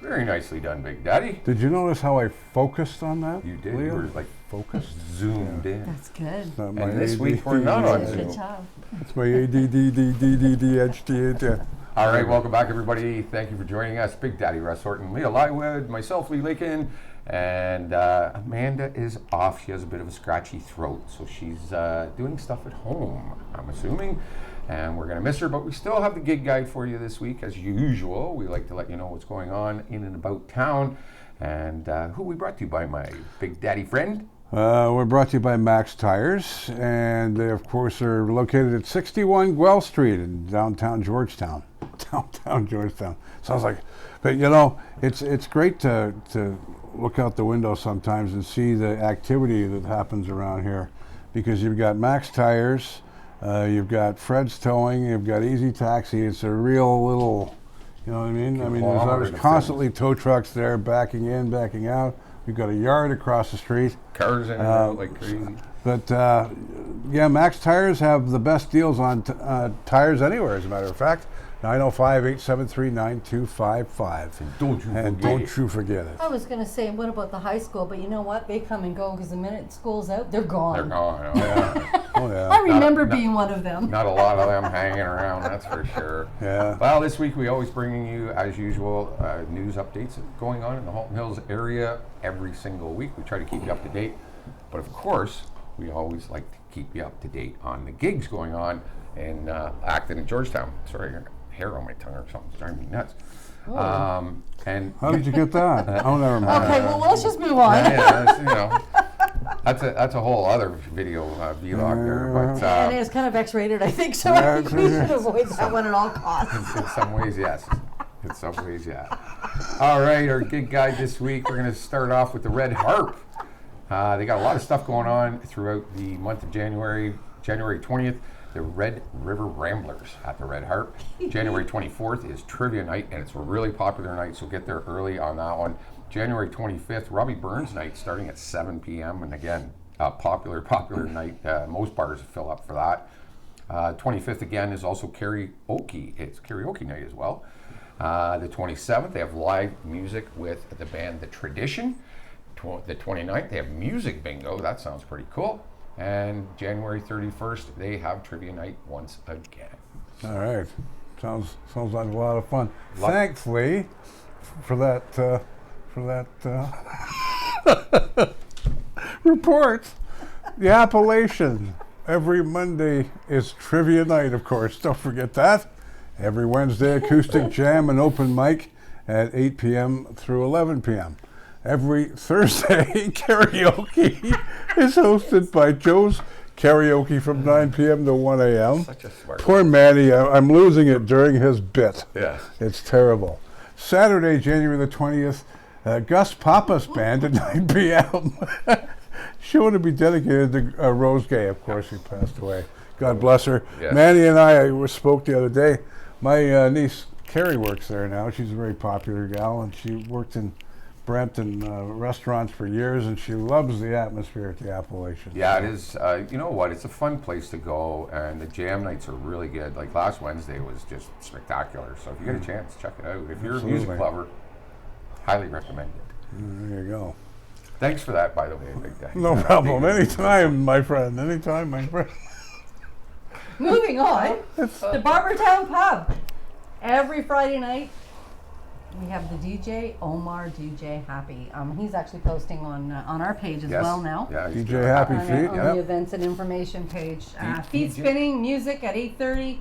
Very nicely done, Big Daddy. Did you notice how I focused on that? You did. Leah? You were like Focused. zoomed in. That's good. Not my And this week we're ADD. not on Good Zoom. job. It's my ADDDDDHD. All right, welcome back, everybody. Thank you for joining us. Big Daddy Russ Horton, Leah Lywood, myself, Lee Lakin, and Amanda is off. She has a bit of a scratchy throat, so she's doing stuff at home, I'm assuming, and we're going to miss her, but we still have the gig guide for you this week. As usual, we like to let you know what's going on in and about town, and who we brought to you by my Big Daddy friend. We're brought to you by Max Tires, and they, of course, are located at 61 Guelph Street in downtown Georgetown. Downtown Georgetown. Sounds like, but you know, it's great to look out the window sometimes and see the activity that happens around here, because you've got Max Tires, you've got Fred's Towing, you've got Easy Taxi. It's a real little, you know what I mean? I mean, there's constantly tow trucks there backing in, backing out. We've got a yard across the street. Cars in and out like crazy. But yeah, Max Tires have the best deals on tires anywhere, as a matter of fact. 905-873-9255. And don't you forget it. I was going to say, what about the high school? But you know what? They come and go, because the minute school's out, they're gone. They're gone. Oh, yeah. Oh, yeah. I remember being one of them. Not a lot of them hanging around, that's for sure. Yeah. Well, this week we always bringing you, as usual, news updates going on in the Halton Hills area every single week. We try to keep you up to date. But of course, we always like to keep you up to date on the gigs going on in Acton and Georgetown. Sorry, hair on my tongue or something's driving me nuts. And How did you get that? Oh, never mind. Okay, well, let's just move on. that's, you know, that's a whole other video vlog there. But And it's kind of X-rated, I think, so I think we should avoid that one at all costs. in some ways, yes. In some ways, yeah. All right, our gig guide this week, we're going to start off with the Red Harp. They got a lot of stuff going on throughout the month of January. January 20th, the Red River Ramblers at the Red Harp. January 24th is Trivia Night, and it's a really popular night, so get there early on that one. January 25th, Robbie Burns Night, starting at 7 p.m. And again, popular night. Most bars fill up for that. 25th again is also karaoke. It's karaoke night as well. The 27th, they have live music with the band The Tradition. The 29th, they have music bingo. That sounds pretty cool. And January 31st, they have trivia night once again. All right. Sounds like a lot of fun. Thankfully, for that report, the Appalachian. Every Monday is trivia night, of course. Don't forget that. Every Wednesday, acoustic jam and open mic at 8 p.m. through 11 p.m. Every Thursday, karaoke is hosted by Joe's Karaoke from 9 p.m. to 1 a.m. Such a smart Poor Manny, I'm losing it during his bit. Yeah. It's terrible. Saturday, January the 20th, Gus Papa's band at 9 p.m. Show to be dedicated to Rose Gay, of course, who passed away. God bless her. Yes. Manny and I spoke the other day. My niece, Carrie, works there now. She's a very popular gal, and she worked in Brampton restaurants for years, and she loves the atmosphere at the Appalachian. Yeah, it is. You know what? It's a fun place to go, and the jam nights are really good. Like last Wednesday was just spectacular. So if you get a chance, check it out. If you're a music lover, highly recommend it. There you go. Thanks for that, by the way, Big Daddy. No problem. Anytime, my friend. Anytime, my friend. Moving on, the Barbertown Pub. Every Friday night, we have the DJ, Omar DJ Happy. He's actually posting on our page as well now. Yeah, DJ Happy Feet. On the events and information page. Feet spinning, music at 8:30.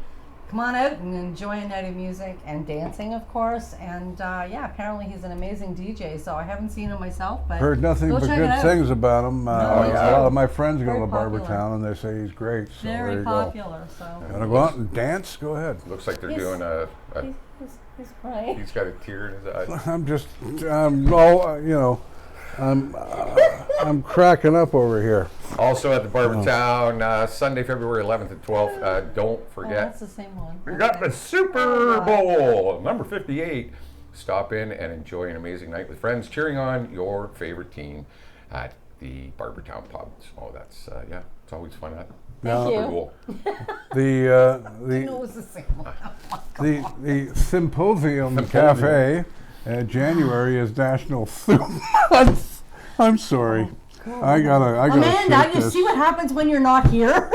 Come on out and enjoy a night of music and dancing, of course. And yeah, apparently he's an amazing DJ. So I haven't seen him myself, but Heard nothing but check it good out. things about him. A lot of my friends go Very to popular. Barbertown and they say he's great. So there Very you popular. So go. Want to go out and dance? Go ahead. Looks like they're He's- doing a he's right. he's got a tear in his eye. I'm just, I'm cracking up over here. Also at the Barbertown, Sunday, February 11th and 12th. Don't Oh, forget, that's the same one. we got the Super Bowl, number 58. Stop in and enjoy an amazing night with friends, cheering on your favorite team at the Barbertown Pub. So that's it's always fun. Thank you. Cool. The I know it was the same one. the Symposium Cafe January is National Soup Month. I'm sorry. I gotta Amanda, shoot you this. see what happens when you're not here?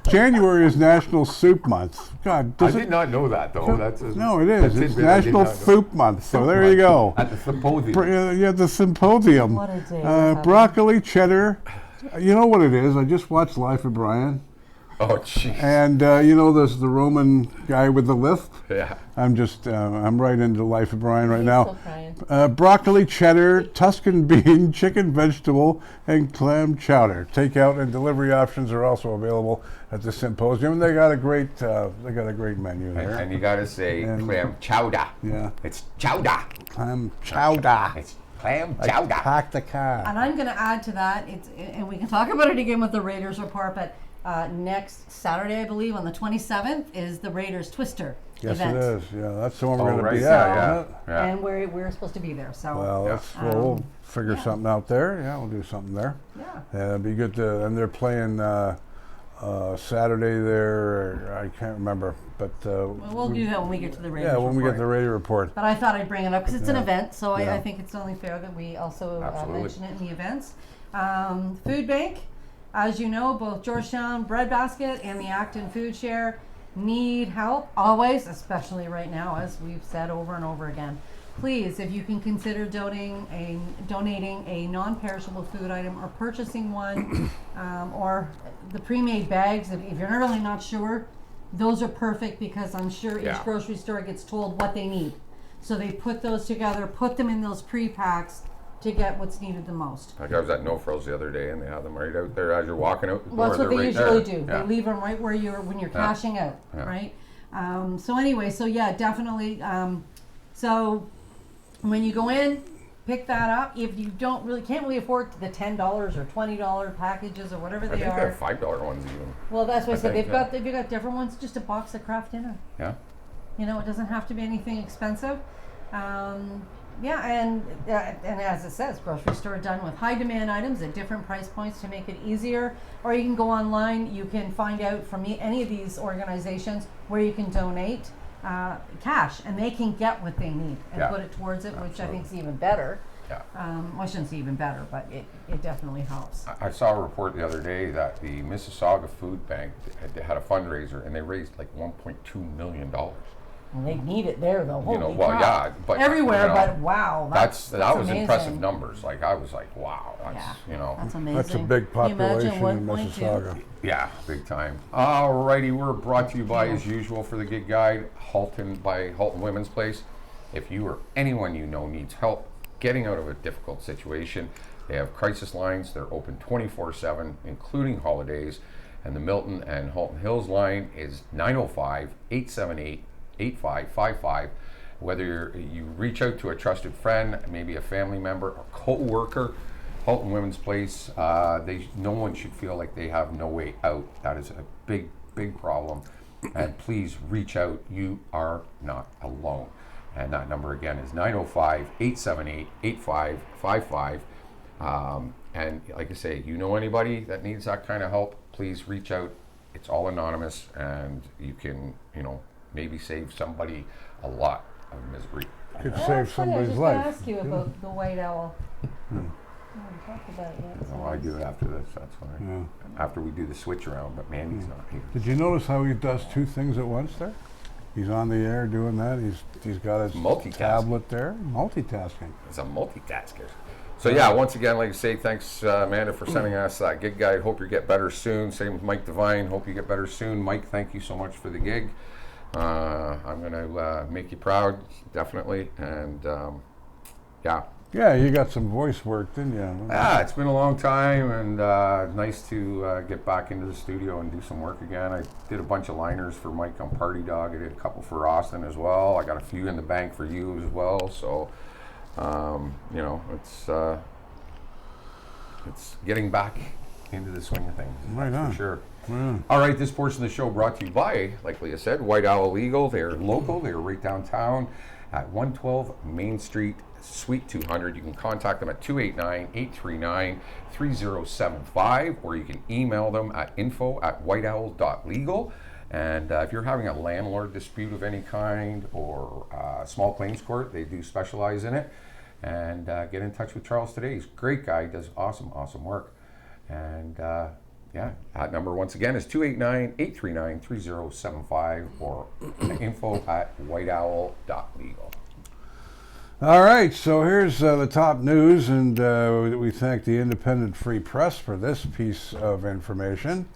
January is National Soup Month. God, I does did it? not know that though. That's No, it is. a It's tidbit I did National not know. Soup Month. So there you go. At the symposium. Yeah, the symposium. What a day we're having. Broccoli, cheddar. You know what it is? I just watched Life of Brian. Oh, jeez. And there's the Roman guy with the lisp. Yeah. I'm right into Life of Brian right He's now. still crying. Broccoli, cheddar, Tuscan bean, chicken, vegetable, and clam chowder. Takeout and delivery options are also available at the symposium. They got a great menu there. And you got to say clam chowder. Yeah, It's chowder. clam chowder. It's clam Like chowder. pack the car. And I'm going to add to that, and we can talk about it again with the Raiders report, but next Saturday, I believe, on the 27th, is the Raiders Twister Yes, event. it is. Yeah, that's the one we're Oh, going to right. be Yeah, at. yeah. And we're supposed to be there, so Well, we'll figure yeah. something out there. Yeah, we'll do something there. yeah. It'd be good to. And they're playing Saturday there. I can't remember, but We'll do that when we get to the Raiders yeah, when we get report. the radio report. But I thought I'd bring it up because it's an Yeah. event, so Yeah. I think it's only fair that we also Absolutely. mention it in the events. Food Bank, as you know, both Georgetown Breadbasket and the Acton Food Share need help always, especially right now, as we've said over and over again. Please, if you can consider donating a non-perishable food item or purchasing one, or the pre-made bags. If you're really not sure, those are perfect because I'm sure each Yeah. grocery store gets told what they need. So they put those together, put them in those pre-packs to get what's needed the most. Like I was at No Frills the other day, and they have them right out there as you're walking out the door. Well, that's what They're they right usually there. do. Yeah. They leave them right where when you're cashing out, Yeah. right? So anyway, so yeah, definitely. So when you go in, pick that up. If you can't really afford the $10 or $20 packages or whatever I they think they are. have $5 ones even. Well, that's what I said. think, They've got different ones. Just a box of Kraft dinner. Yeah. You know, it doesn't have to be anything expensive. Yeah, and as it says, grocery store done with high demand items at different price points to make it easier. Or you can go online. You can find out from any of these organizations where you can donate cash, and they can get what they need and Yeah. put it towards it, which I Absolutely. think is even better. Yeah. Well, I shouldn't say even better, but it definitely helps. I saw a report the other day that the Mississauga Food Bank had a fundraiser, and they raised like $1.2 million. And they need it there, though. Holy well, cow. yeah, but everywhere, you know, but wow, that was amazing. impressive numbers. Like I was like, wow, that's Yeah. That's amazing. That's a big Can you imagine population in 1.2? Mississauga. yeah, big time. Alrighty, we're brought to you by, as usual, for the gig guide, Halton by Halton Women's Place. If you or anyone you know needs help getting out of a difficult situation, they have crisis lines. They're open 24/7, including holidays. And the Milton and Halton Hills line is 905-878-8555. Whether you reach out to a trusted friend, maybe a family member, a co-worker, Halton Women's Place, no one should feel like they have no way out. That is a big, big problem. And please reach out. You are not alone. And that number again is 905-878-8555. And like I say, you know anybody that needs that kind of help, please reach out. It's all anonymous, and you can, maybe save somebody a lot of misery. Could Oh, save that's funny. I somebody's was just life. going to ask you about the white owl. I haven't talked about it yet. Oh, I do it after this, that's why. Yeah. After we do the switch around, but Mandy's not here. Did you notice how he does two things at once there? He's on the air doing that. He's got his Multitasking. tablet there, multitasking. It's a multitasker. So yeah, once again, like I say, thanks Amanda for sending us that gig guide. Hope you get better soon. Same with Mike Devine. Hope you get better soon. Mike, thank you so much for the gig. I'm going to make you proud, definitely. And yeah. Yeah, you got some voice work, didn't you? Yeah, it's been a long time, and nice to get back into the studio and do some work again. I did a bunch of liners for Mike on Party Dog. I did a couple for Austin as well. I got a few in the bank for you as well. So, it's getting back into the swing of things. Right that's on. for sure. Yeah. All right, this portion of the show brought to you by, like Leah said, White Owl Legal. They're local. They're right downtown at 112 Main Street, Suite 200. You can contact them at 289-839-3075, or you can email them at info@whiteowl.legal. And if you're having a landlord dispute of any kind or small claims court, they do specialize in it. And get in touch with Charles today. He's a great guy. He does awesome work. And yeah, that number once again is 289-839-3075 or info@whiteowl.legal. All right, so here's the top news, and we thank the Independent Free Press for this piece of information.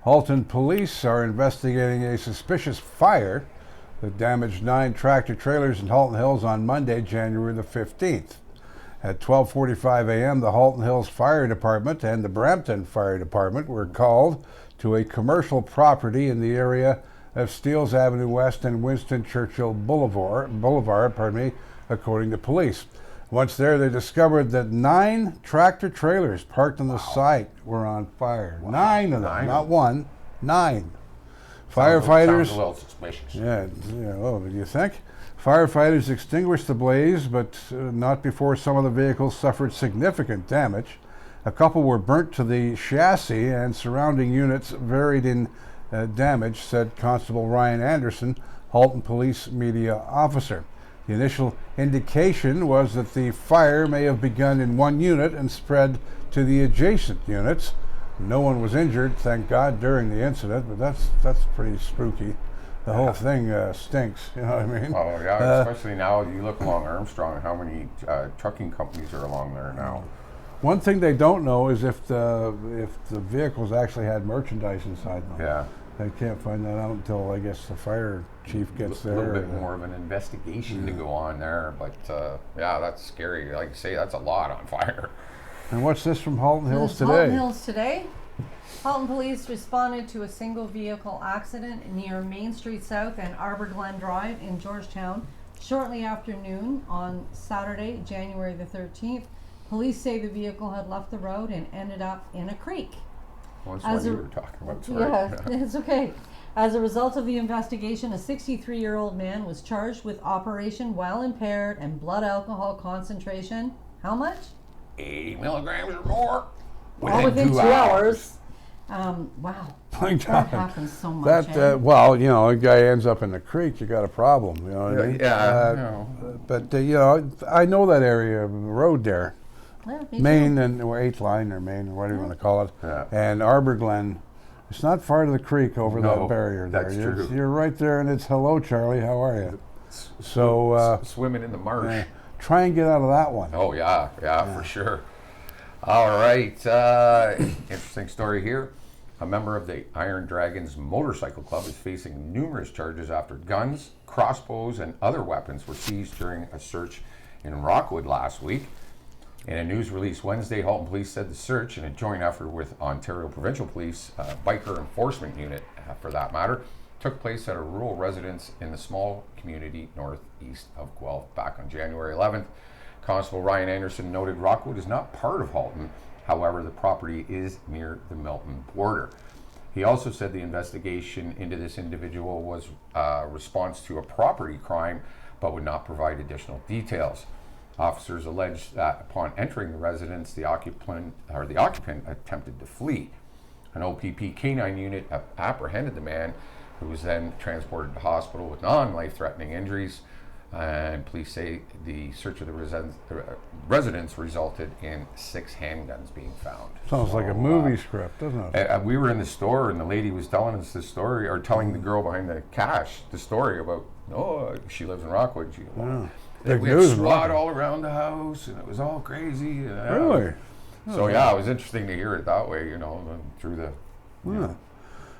Halton police are investigating a suspicious fire that damaged 9 tractor trailers in Halton Hills on Monday, January the 15th. At 12:45 a.m., the Halton Hills Fire Department and the Brampton Fire Department were called to a commercial property in the area of Steeles Avenue West and Winston Churchill Boulevard, according to police. Once there, they discovered that 9 tractor trailers parked on the site were on fire. Wow. 9 of them, not one, 9. Firefighters. Sounds a little suspicious. Yeah, well, you think? Firefighters extinguished the blaze, but not before some of the vehicles suffered significant damage. A couple were burnt to the chassis, and surrounding units varied in damage, said Constable Ryan Anderson, Halton Police Media Officer. The initial indication was that the fire may have begun in one unit and spread to the adjacent units. No one was injured, thank God, during the incident, but that's pretty spooky. The whole thing stinks, you know what I mean? Oh yeah, especially now you look along Armstrong, how many trucking companies are along there now. One thing they don't know is if the vehicles actually had merchandise inside them. Yeah. They can't find that out until, I guess, the fire chief gets there. A little bit more of an investigation to go on there, but yeah, that's scary. Like you say, that's a lot on fire. And what's this from Halton Hills today? Halton Hills today. Halton police responded to a single vehicle accident near Main Street South and Arbor Glen Drive in Georgetown shortly after noon on Saturday, January the 13th. Police say the vehicle had left the road and ended up in a creek. What's what you were talking about? Sorry. Yeah, it's okay. As a result of the investigation, a 63-year-old man was charged with operation while impaired and blood alcohol concentration. How much? 80 milligrams or more. All within 2 hours. Wow. My That God. happens so much. Well, you know, a guy ends up in the creek, you got a problem. You know what I mean? Yeah. But you know, I know that area of the road there. Yeah, me Maine too. or 8th line or Maine or whatever you want to call it. Yeah. And Arbor Glen, it's not far to the creek over No, that barrier there. that's true. You're right there, and it's hello, Charlie, how are you? So swimming in the marsh. try and get out of that one. Oh yeah, for sure. All right, interesting story here. A member of the Iron Dragons Motorcycle Club is facing numerous charges after guns, crossbows, and other weapons were seized during a search in Rockwood last week. In a news release Wednesday, Halton Police said the search, in a joint effort with Ontario Provincial Police, Biker Enforcement Unit for that matter, took place at a rural residence in the small community northeast of Guelph back on January 11th. Constable Ryan Anderson noted Rockwood is not part of Halton, however the property is near the Milton border. He also said the investigation into this individual was a response to a property crime, but would not provide additional details. Officers alleged that upon entering the residence, the occupant attempted to flee. An OPP K-9 unit apprehended the man, who was then transported to hospital with non-life-threatening injuries. And police say the search of the residence resulted in 6 handguns being found. Sounds like a movie script, doesn't it? We were in the store, and the lady was telling us the story, or telling the girl behind the cash the story about, she lives in Rockwood. Big We had news, SWAT Rockwood. all around the house, and it was all crazy. Really? So yeah, it was interesting to hear it that way, through the.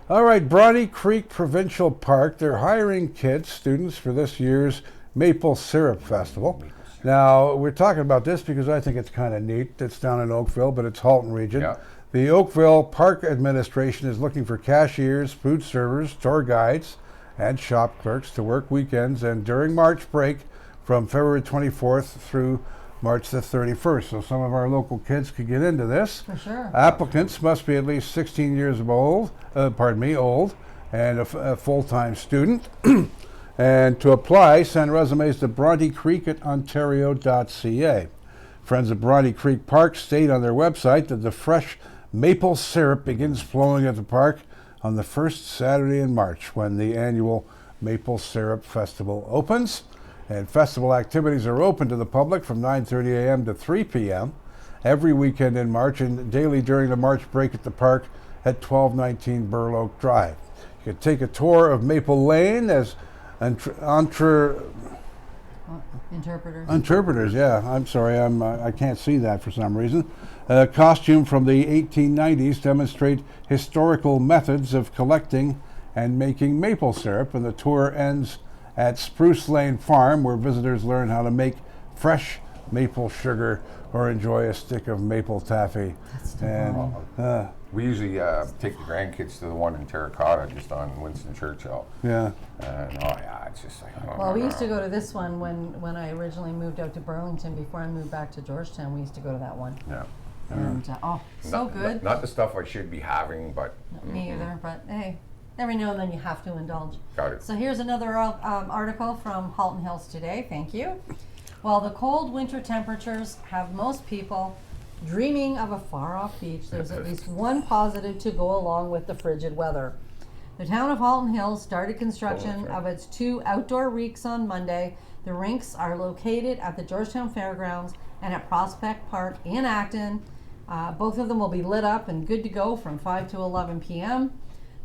All right, Bronte Creek Provincial Park, they're hiring kids, students, for this year's Maple Syrup Festival. Now, we're talking about this because I think it's kind of neat. It's down in Oakville, but it's Halton region. Yeah. The Oakville Park Administration is looking for cashiers, food servers, tour guides, and shop clerks to work weekends and during March break from February 24th through March the 31st. So some of our local kids could get into this. For sure. Applicants must be at least 16 years old, and a full-time student. And to apply, send resumes to BronteCreek@ontario.ca. Friends of Bronte Creek Park state on their website that the fresh maple syrup begins flowing at the park on the first Saturday in March when the annual Maple Syrup Festival opens. And festival activities are open to the public from 9:30 a.m. to 3 p.m. every weekend in March and daily during the March break at the park at 1219 Burloak Drive. You can take a tour of Maple Lane as interpreters. Yeah, I'm sorry, I can't see that for some reason. Costume from the 1890s demonstrate historical methods of collecting and making maple syrup, and the tour ends at Spruce Lane Farm, where visitors learn how to make fresh maple sugar or enjoy a stick of maple taffy. And we usually take the grandkids to the one in Terracotta, just on Winston Churchill. yeah, And it's just like. Well, we used to go to this one when I originally moved out to Burlington. Before I moved back to Georgetown, we used to go to that one. Yeah. And so good. Not the stuff I should be having, but. Me either, but hey, every now and then you have to indulge. Got it. So here's another article from Halton Hills Today. Thank you. While the cold winter temperatures have most people dreaming of a far-off beach, there's at least one positive to go along with the frigid weather. The town of Halton Hills started construction of its 2 outdoor rinks on Monday. The rinks are located at the Georgetown Fairgrounds and at Prospect Park in Acton. Both of them will be lit up and good to go from 5 to 11 p.m.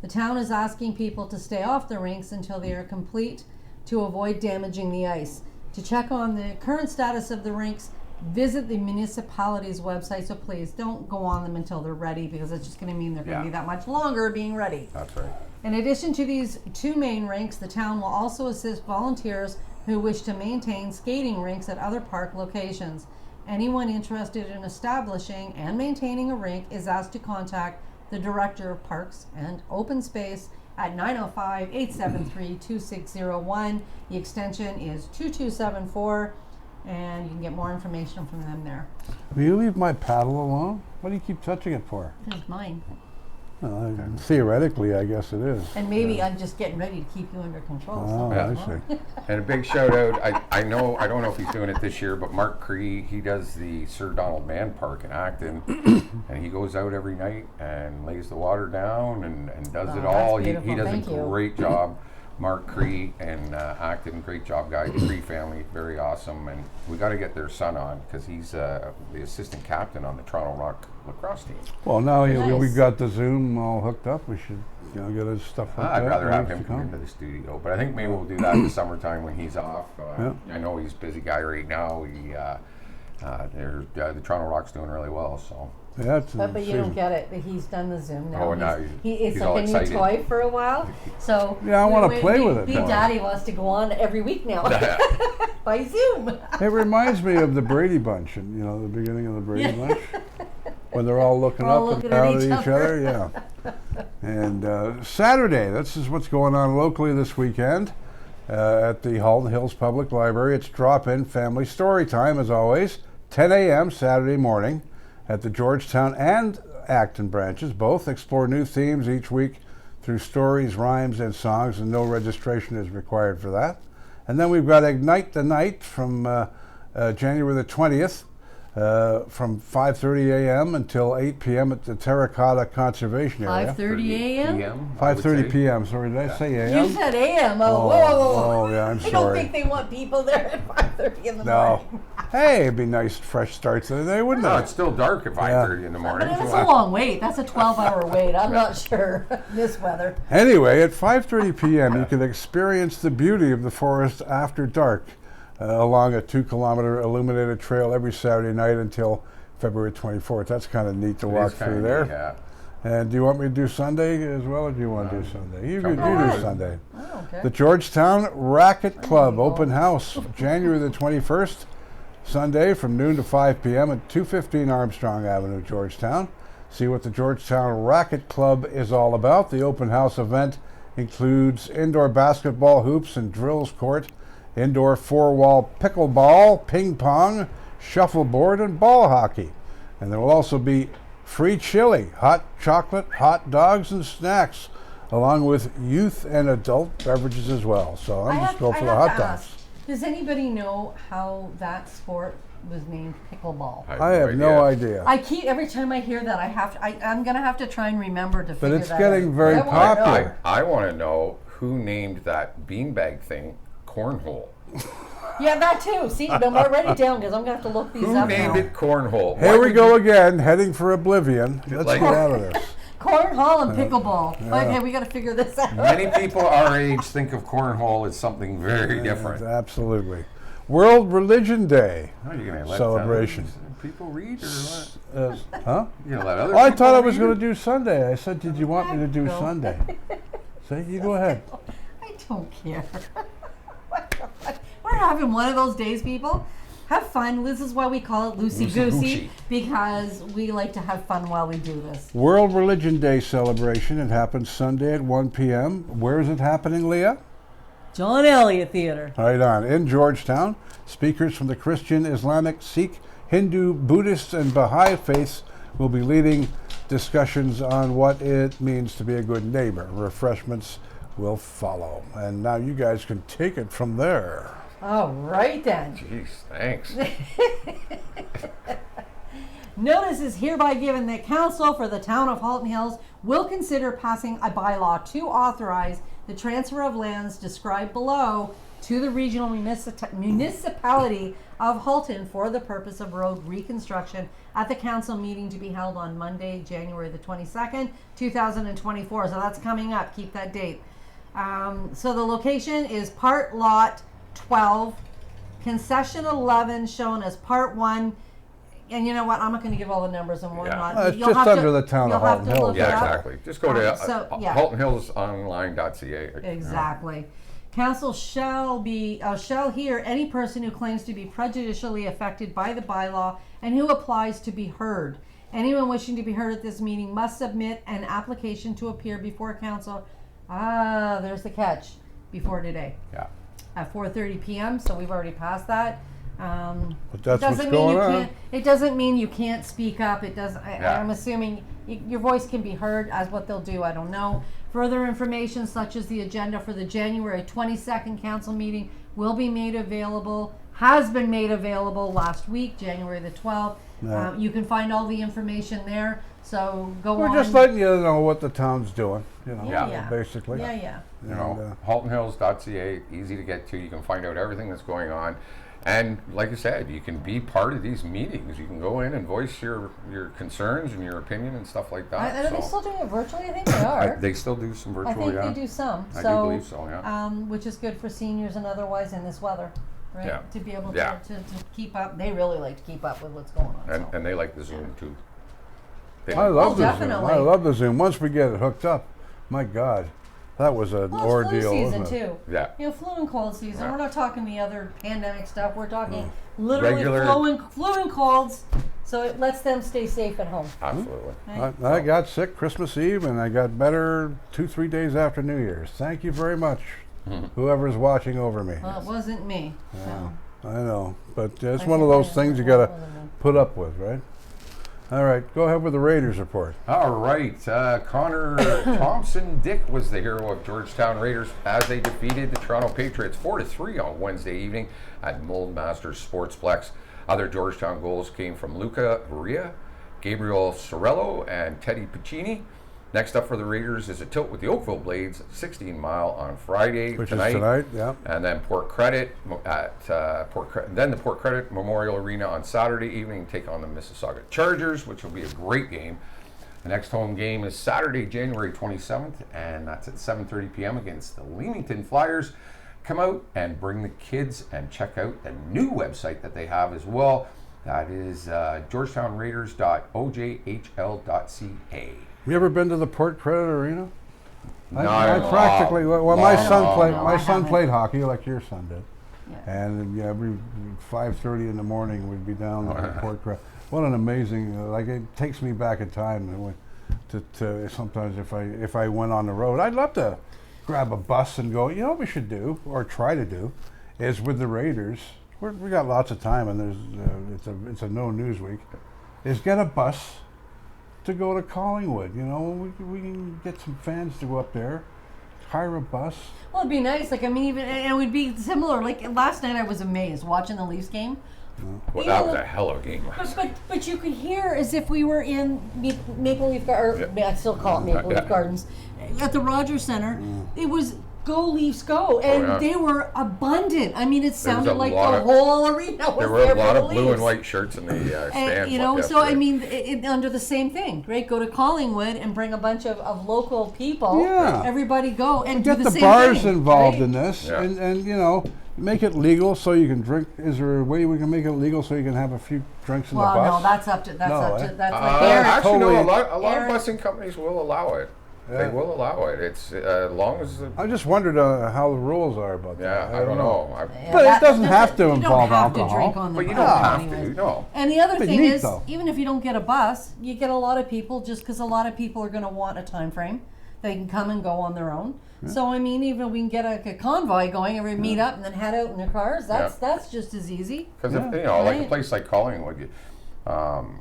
The town is asking people to stay off the rinks until they are complete to avoid damaging the ice. To check on the current status of the rinks, visit the municipality's website. So please don't go on them until they're ready, because it's just going to mean they're going to be that much longer being ready. That's right. In addition to these 2 main rinks, the town will also assist volunteers who wish to maintain skating rinks at other park locations. Anyone interested in establishing and maintaining a rink is asked to contact the Director of Parks and Open Space at 905-873-2601. The extension is 2274, and you can get more information from them there. will you leave my paddle alone? What do you keep touching it for? Here's mine. Theoretically, I guess it is. And maybe I'm just getting ready to keep you under control. Oh, Yeah. I see. And a big shout out, I don't know if he's doing it this year, but Mark Cree, he does the Sir Donald Mann Park in Acton, and he goes out every night and lays the water down and does it that's all. He beautiful. does Thank a you. great job. Mark Cree and Acton, great job, guys. The Cree family, very awesome. And we got to get their son on, because he's the assistant captain on the Toronto Rock lacrosse team. Well, now we Nice. got the Zoom all hooked up. We should get his stuff hooked up. I'd rather have Needs him to come into the studio, but I think maybe we'll do that in the summertime when he's off. Yeah. I know he's a busy guy right now. The Toronto Rock's doing really well, so. Yeah, it's But you don't get it. He's done the Zoom now. Oh, now it's he's all like a new excited. toy for a while. So Yeah, I wanna play with it, Big though. Daddy wants to go on every week now by Zoom. It reminds me of the Brady Bunch, and the beginning of the Brady Bunch, when they're all looking All up looking and at down each at each other. Yeah. And Saturday, this is what's going on locally this weekend at the Halton Hills Public Library. It's drop-in family story time, as always, 10 a.m. Saturday morning at the Georgetown and Acton branches. Both explore new themes each week through stories, rhymes, and songs, and no registration is required for that. And then we've got Ignite the Night from January the 20th from 5:30 a.m. until 8 p.m. at the Terracotta Conservation Area. 5:30 a.m. PM, I would 5:30 say. p.m. Sorry, did I say You a.m.? said a.m. Oh, whoa. yeah, I'm I don't sorry. think they want people there at 5:30 in the No. morning. Hey, it'd be nice, fresh start to the day, wouldn't No, it? it's still dark at 5:30 in the morning. But that's a long wait. That's a 12-hour wait. I'm not sure this weather. Anyway, at 5:30 p.m., you can experience the beauty of the forest after dark along a 2-kilometer illuminated trail every Saturday night until February 24th. That's kind of neat to It walk is kinda through there. neat, yeah. And do you want me to do Sunday as well, or do you want to do Sunday? You do Sunday. Sunday. Oh, okay. The Georgetown Racket Club open house, January the 21st, Sunday from noon to 5 p.m. at 215 Armstrong Avenue, Georgetown. See what the Georgetown Racket Club is all about. The open house event includes indoor basketball hoops and drills court, indoor 4-wall pickleball, ping pong, shuffleboard, and ball hockey. And there will also be free chili, hot chocolate, hot dogs, and snacks, along with youth and adult beverages as well. So I'm just going for the hot dogs. Does anybody know how that sport was named pickleball. I have no idea. I keep every time I hear that I'm gonna have to try and remember to figure that out. But it's getting very popular. I want to know who named that beanbag thing cornhole. Yeah, that too. See, no, write it down because I'm gonna have to look these Who up named now. it cornhole? Here we go again, heading for oblivion. Let's Like- get out of this. Cornhole and pickleball. Okay, we got to figure this out. Many people our age think of cornhole as something very different. Absolutely. World Religion Day Oh, you're gonna let celebration. people read or what? Huh? You're gonna let other Oh, I people thought I was read? going to do Sunday. I said, did you want me to do No. Sunday? So you go ahead. I don't care. We're having one of those days, people. Have fun. This is why we call it Loosey Goosey, Loosey-goosey. because we like to have fun while we do this. World Religion Day celebration. It happens Sunday at 1 p.m. Where is it happening, Leah? John Elliott Theater. Right on. In Georgetown, speakers from the Christian, Islamic, Sikh, Hindu, Buddhist, and Baha'i faiths will be leading discussions on what it means to be a good neighbor. Refreshments will follow. And now you guys can take it from there. All right then. Jeez, thanks. Notice is hereby given that council for the town of Halton Hills will consider passing a bylaw to authorize the transfer of lands described below to the regional municipality of Halton for the purpose of road reconstruction at the council meeting to be held on Monday, January the 22nd, 2024. So that's coming up. Keep that date. So the location is part lot 12, concession 11 shown as part 1. And you know what? I'm not going to give all the numbers and whatnot. It's just under the town of Halton Hills. Yeah, exactly. Just go to HaltonHillsOnline.ca. Exactly. Council shall hear any person who claims to be prejudicially affected by the bylaw and who applies to be heard. Anyone wishing to be heard at this meeting must submit an application to appear before council. There's the catch. Before today. Yeah. At 4:30 p.m. So we've already passed that. But that's doesn't what's mean going you on. can't. It doesn't mean you can't speak up. It doesn't. Yeah. I'm assuming your voice can be heard. As what they'll do, I don't know. Further information, such as the agenda for the January 22nd council meeting, will be made available. Has been made available last week, January the 12th. Yeah. You can find all the information there. So go We're on. just letting you know what the town's doing, Yeah. basically. Yeah. You know, HaltonHills.ca, easy to get to. You can find out everything that's going on. And like I said, you can be part of these meetings. You can go in and voice your concerns and your opinion and stuff like that. Are they still doing it virtually? I think they are. They still do some virtual, I think yeah. they do some. I do believe so, yeah. Which is good for seniors and otherwise in this weather, right? Yeah. To be able Yeah. to keep up. They really like to keep up with what's going on. And they like the Zoom too. I love the Zoom. definitely. I love the Zoom. Once we get it hooked up, my God, that was an Well, it's ordeal, flu season wasn't it? too. Yeah. You know, flu and cold season. Yeah. We're not talking the other pandemic stuff. We're talking literally Regular- flu and colds. So it lets them stay safe at home. Absolutely. Right? I got sick Christmas Eve, and I got better 2-3 days after New Year's. Thank you very much, whoever's watching over me. Well, it wasn't me. So. I know, but it's I one of think those I- things you it got to wasn't me. put up with, right? All right, go ahead with the Raiders report. All right. Connor Thompson Dick was the hero of Georgetown Raiders as they defeated the Toronto Patriots 4-3 on Wednesday evening at Mold Masters Sportsplex. Other Georgetown goals came from Luca Ria, Gabriel Sorello, and Teddy Piccini. Next up for the Raiders is a tilt with the Oakville Blades, 16 Mile on Friday Which is tonight, yeah. and then Port Credit at the Port Credit Memorial Arena on Saturday evening take on the Mississauga Chargers, which will be a great game. The next home game is Saturday, January 27th, and that's at 7:30 p.m. against the Leamington Flyers. Come out and bring the kids and check out the new website that they have as well. That is georgetownraiders.ojhl.ca. You ever been to the Port Credit Arena? No, I practically. Well, my son played. no, My I son haven't. played hockey like your son did, Yeah. and every 5:30 in the morning we'd be down at the Port Credit. What an amazing! Like it takes me back in time. And to sometimes if I went on the road, I'd love to grab a bus and go. You know what we should do or try to do is with the Raiders. We got lots of time, and it's a no news week. Is get a bus to go to Collingwood. You know, we can get some fans to go up there, hire a bus. Well, it'd be nice. Like, I mean, even and it would be similar. Like last night, I was amazed watching the Leafs game. Well, You that know, was a hell of a game. But you could hear as if we were in Maple Leaf Gardens. I still call it Maple Leaf Gardens at the Rogers Center. It was go Leafs go, and they were abundant. I mean, it sounded like the whole arena was there were a lot of the blue Leafs. and white shirts in the stands. You know, so I mean, under the same thing, right? Go to Collingwood and bring a bunch of local people. Yeah. Everybody go and Get do the same bars thing, involved right? in this, Yeah. and you know, make it legal so you can drink. Is there a way we can make it legal so you can have a few drinks in the bus? Well, no, that's up to that's like actually, no. A lot of Aaron- busing companies will allow it. Yeah. They will allow it. It's as long as. I just wondered how the rules are about that. I don't know. But it doesn't have to you involve don't have alcohol. To drink on the But you bus don't have anyways. to. No. And the other But thing neat, is, though. even if you don't get a bus, you get a lot of people just because a lot of people are going to want a time frame. They can come and go on their own. Yeah. So I mean, even if we can get a convoy going and we meet up and then head out in their cars, that's just as easy. Because if you know, like a place like Collingwood,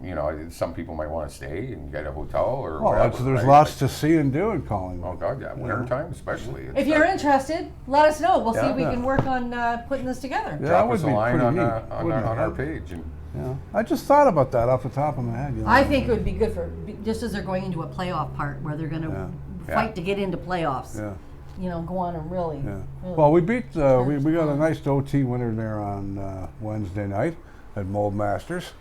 you know, some people might want to stay and get a hotel or whatever. There's right? lots to see and do in Collingwood. Oh God, yeah, winter time especially. If you're interested, let us know. We'll see if we Yeah. can work on putting this together. Yeah, drop that us a would be line pretty on neat, on our page. And Yeah, I just thought about that off the top of my head. You know? I think it would be good for just as they're going into a playoff part where they're going to fight to get into playoffs. Yeah. You know, go on and really. Well, we beat. We got a nice OT winner there on Wednesday night at Mold Masters,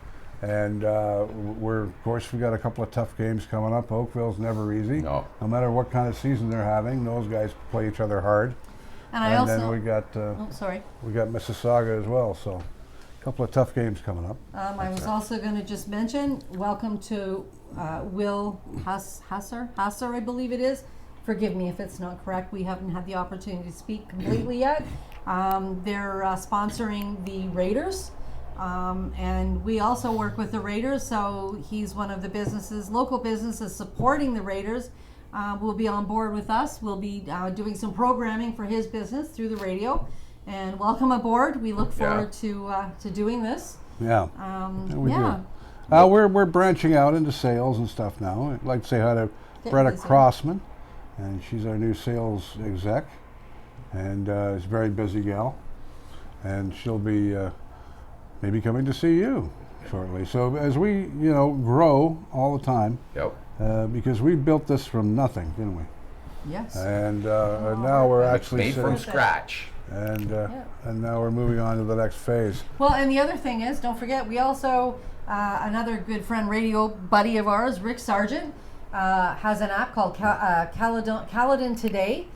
and of course we got a couple of tough games coming up. Oakville's never easy. No matter what kind of season they're having, those guys play each other hard. And then we got. We got Mississauga as well. So, a couple of tough games coming up. I was also going to just mention, welcome to Will Hasser, I believe it is. Forgive me if it's not correct. We haven't had the opportunity to speak completely yet. They're sponsoring the Raiders. And we also work with the Raiders, so he's one of the local businesses supporting the Raiders. Will be on board with us. We'll be doing some programming for his business through the radio. And welcome aboard. We look forward to doing this. Yeah. We do. We're branching out into sales and stuff now. I'd like to say hi to Bretta Crossman, and she's our new sales exec, and she's a very busy gal, and she'll be maybe coming to see you shortly. So as we grow all the time, because we built this from nothing, didn't we? Yes. And now we're actually made from scratch. And now we're moving on to the next phase. Well, and the other thing is, don't forget, we also another good friend, radio buddy of ours, Rick Sargent, has an app called Caledon Today.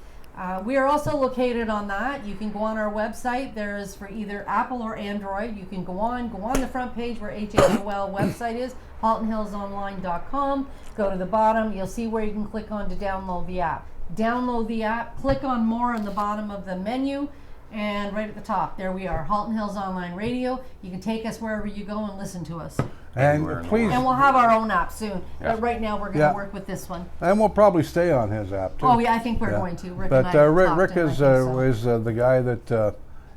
We are also located on that. You can go on our website. There is for either Apple or Android. You can go on the front page where HHOL website is, haltonhillsonline.com. Go to the bottom. You'll see where you can click on to download the app. Download the app, click on more on the bottom of the menu, and right at the top, there we are, Halton Hills Online Radio. You can take us wherever you go and listen to us. And please. And we'll have our own app soon. But right now, we're going to work with this one. And we'll probably stay on his app too. Oh yeah, I think we're going to. Rick but and I Rick is the guy that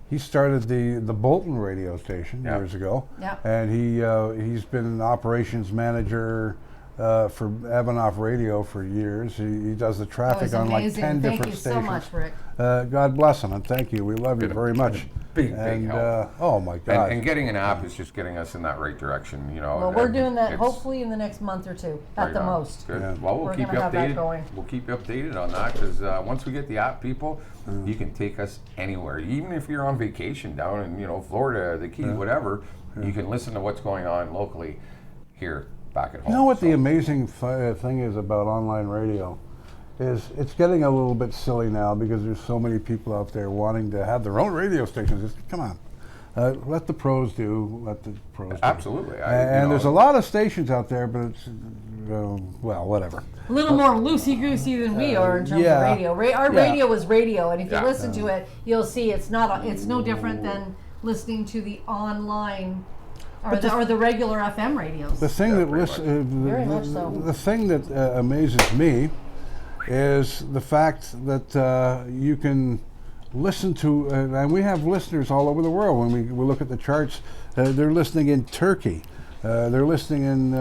he started the Bolton radio station years ago. Yeah. And he's been an operations manager for Evanoff Radio for years. He does the traffic on like 10 different stations. Thank you so much, Rick. God bless him, and thank you. We love you very much. Big help. Oh my God! And getting an app is just getting us in that right direction, Well, we're doing that hopefully in the next month or two, at the most. Good. Yeah. Well, we'll keep you updated. We'll keep you updated on that because once we get the app, people, you can take us anywhere. Even if you're on vacation down in Florida, the Keys, whatever, you can listen to what's going on locally here back at home. You know what the amazing thing is about online radio? Is it's getting a little bit silly now because there's so many people out there wanting to have their own radio stations. Just, come on, let the pros do. Let the pros. Absolutely. Do. And there's a lot of stations out there, but it's well, whatever. A little more loosey goosey than we are in terms of radio. Our radio is radio, and if you listen to it, you'll see it's no different than listening to the online. Or the regular FM radios. The thing very much so. The thing that amazes me is the fact that you can listen to, and we have listeners all over the world. When we look at the charts, they're listening in Turkey, they're listening in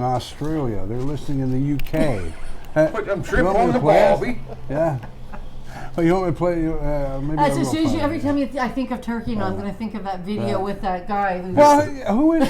Australia, they're listening in the UK. Put them shrimp on the ball, yeah. Oh, you want me to play? Maybe As I'll soon as find every it. time I think of turkey, I'm going to think of that video with that guy. Well, who is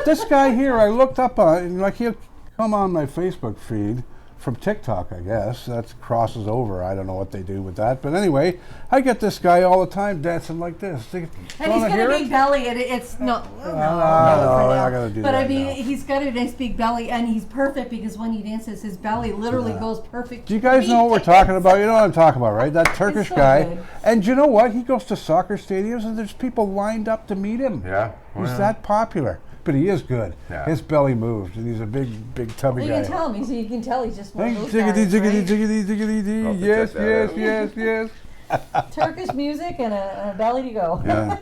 this guy here? I looked up on, like, he'll come on my Facebook feed from TikTok, I guess. That crosses over. I don't know what they do with that. But anyway, I get this guy all the time dancing like this. And he's got a big belly, and it's no, we're not going to do but that. I mean, now. he's got a nice big belly, and he's perfect because when he dances, his belly literally goes perfect. Do you guys know what we're talking about? You know what I'm talking about, right? That Turkish so guy. good. And you know what? He goes to soccer stadiums, and there's people lined up to meet him. Yeah. He's that popular. But he is good. Yeah. His belly moves, and he's a big tubby You guy. can tell him. You can tell he's just one of those Jiggity, guys, jiggity, right? jiggity, jiggity, dee. I'll have to Yes, check that yes, yes, yes. Turkish music and a belly to go. Yeah,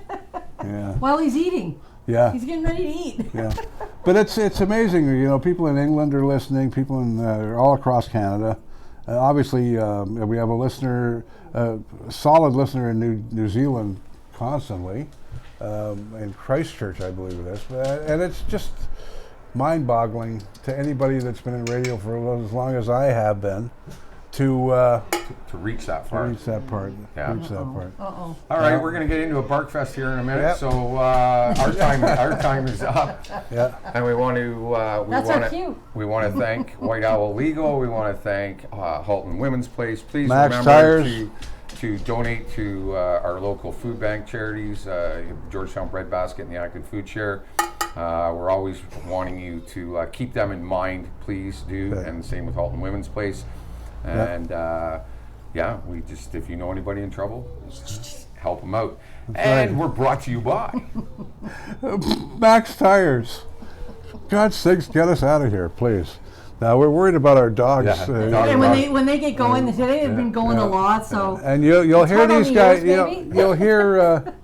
yeah, While he's eating, yeah, he's getting ready to eat. yeah. But it's amazing. You know, people in England are listening. People in all across Canada. Obviously, we have a listener, a solid listener in New Zealand, constantly. In Christchurch, I believe it is. And it's just mind-boggling to anybody that's been in radio for as long as I have been to reach that far. reach that part. Yeah. Reach that part. Uh-oh. All right, we're going to get into a bark fest here in a minute. Yep. So our time is up, Yeah. and we want to That's our cue. we want to thank White Owl Legal. We want to thank Halton Women's Place. Please Max remember Tires. to donate to our local food bank charities, Georgetown Bread Basket and the Active Food Share. We're always wanting you to keep them in mind. Please do, Okay. and the same with Halton Women's Place. And yeah, we just, if you know anybody in trouble, just help them out. And right. we're brought to you by Max Tires. God's sakes, get us out of here, please. Now we're worried about our dogs. Yeah, dog- And when they get going, today they've been going a lot, so And you'll hear hard on these the guys. ears, maybe?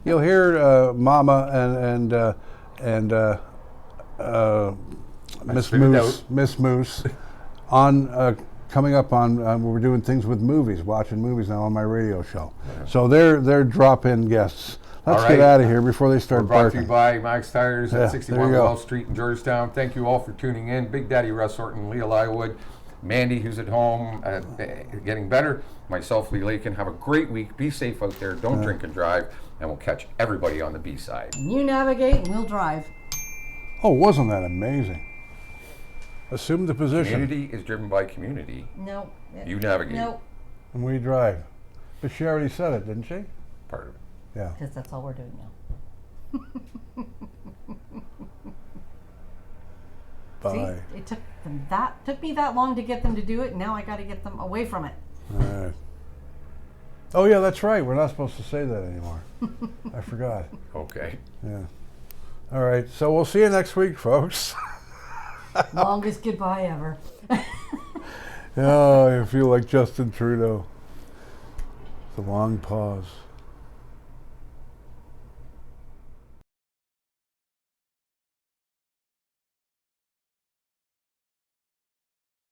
You'll hear Mama and Miss spit it Moose, out. Miss Moose, on coming up on. We're doing things with movies, watching movies now on my radio show. So they're drop-in guests. Let's All get right. out of here before they start We're brought to you barking. by Max Tires Yeah, at there 61 you go. Wells Street in Georgetown. Thank you all for tuning in. Big Daddy Russ Horton, Leah Lywood, Mandy, who's at home, getting better. Myself, Lee Lakin. Have a great week. Be safe out there. Don't drink and drive. And we'll catch everybody on the B side. you navigate and we'll drive. Oh, wasn't that amazing? Assume the position, Community is driven by community. No. You navigate. No, and we drive. But she already said it, didn't she? Part of it. Yeah. because that's all we're doing now. Bye. See, it took me that long to get them to do it, and now I got to get them away from it. All right. Oh yeah, that's right. We're not supposed to say that anymore. I forgot. Okay. Yeah. All right. So we'll see you next week, folks. Longest goodbye ever. Oh, I feel like Justin Trudeau. It's a long pause.